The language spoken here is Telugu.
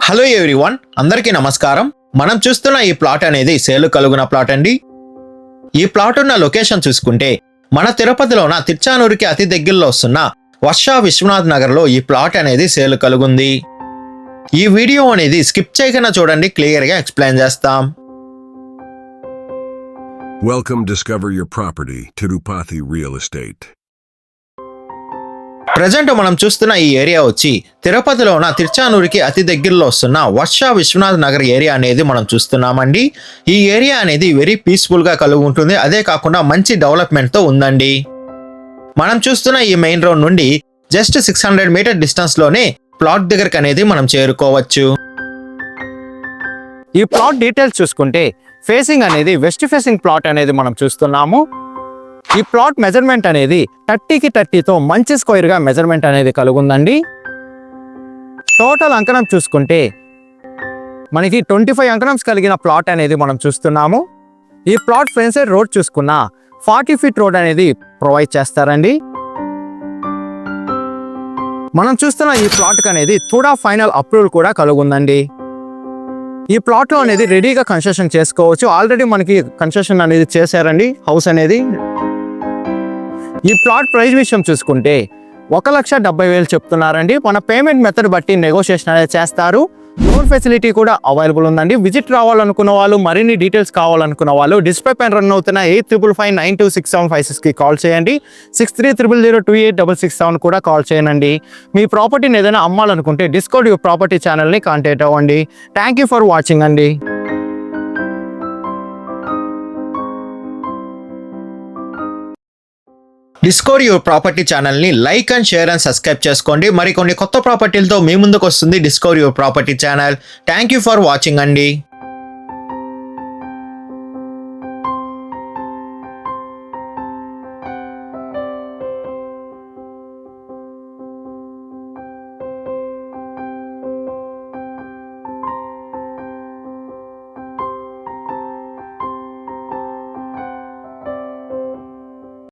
హలో ఎవ్రీవన్, అందరికీ నమస్కారం. మనం చూస్తున్న ఈ ప్లాట్ అనేది సేలు కలుగున ప్లాట్ అండి. ఈ ప్లాట్ ఉన్న లొకేషన్ చూసుకుంటే మన తిరుపతిలోన తిర్చానూరుకి అతి దగ్గరలో వస్తున్న వర్ష విశ్వనాథ్ నగర్లో ఈ ప్లాట్ అనేది సేలు కలుగుంది. ఈ వీడియో అనేది స్కిప్ చేయకుండా చూడండి, క్లియర్గా ఎక్స్ప్లెయిన్ చేస్తాం. Welcome, discover your property, Tirupati Real Estate. Present మనం చూస్తున్న ఈ ఏరియా వచ్చి తిరుపతిలోన తిర్చానూరుకి అతి దగ్గరలో వస్తున్న వర్ష విశ్వనాథ్ నగర్ ఏరియా అనేది మనం చూస్తున్నామండి. ఈ ఏరియా అనేది వెరీ పీస్ఫుల్గా కలిగి ఉంటుంది. అదే కాకుండా మంచి డెవలప్మెంట్తో ఉందండి. మనం చూస్తున్న ఈ మెయిన్ రోడ్ నుండి జస్ట్ 600 మీటర్ డిస్టెన్స్లోనే ప్లాట్ దగ్గరకు అనేది మనం చేరుకోవచ్చు. ఈ ప్లాట్ డీటెయిల్స్ చూసుకుంటే ఫేసింగ్ అనేది వెస్ట్ ఫేసింగ్ ప్లాట్ అనేది మనం చూస్తున్నాము. ఈ ప్లాట్ మెజర్మెంట్ అనేది 30కి 30తో మంచి స్క్వేర్గా మెజర్మెంట్ అనేది కలుగుందండి. టోటల్ అంకణం చూసుకుంటే మనకి 25 అంకణమ్స్ కలిగిన ప్లాట్ అనేది మనం చూస్తున్నాము. ఈ ప్లాట్ ఫ్రంట్ సైడ్ రోడ్ చూసుకున్న 40 ఫీట్ రోడ్ అనేది ప్రొవైడ్ చేస్తారండి. మనం చూస్తున్న ఈ ప్లాట్కి అనేది తుడా ఫైనల్ అప్రూవల్ కూడా కలుగుందండి. ఈ ప్లాట్లో అనేది రెడీగా కన్స్ట్రక్షన్ చేసుకోవచ్చు. ఆల్రెడీ మనకి కన్స్ట్రక్షన్ అనేది చేశారండి హౌస్ అనేది. ఈ ప్లాట్ ప్రైస్ విషయం చూసుకుంటే 1,70,000 చెప్తున్నారండి. మన పేమెంట్ మెథడ్ బట్టి నెగోషియేషన్ అనేది చేస్తారు. లోన్ ఫెసిలిటీ కూడా అవైలబుల్ ఉందండి. విజిట్ రావాలనుకున్న వాళ్ళు, మరిన్ని డీటెయిల్స్ కావాలనుకున్న వాళ్ళు డిస్ప్లే పైన రన్ అవుతున్న 8555926756కి కాల్ చేయండి. 6300028667 కూడా కాల్ చేయండి. మీ ప్రాపర్టీని ఏదైనా అమ్మాలనుకుంటే డిస్కౌంట్ యువర్ ప్రాపర్టీ ఛానల్ని కాంటాక్ట్ అవ్వండి. థ్యాంక్ యూ ఫర్ వాచింగ్ అండి. డిస్కవర్ యువర్ ప్రాపర్టీ ఛానల్ని like and share and subscribe చేసుకోండి. మరికొన్ని కొత్త ప్రాపర్టీలతో మీ ముందుకు వస్తుంది discover your property channel. Thank you for watching అండి.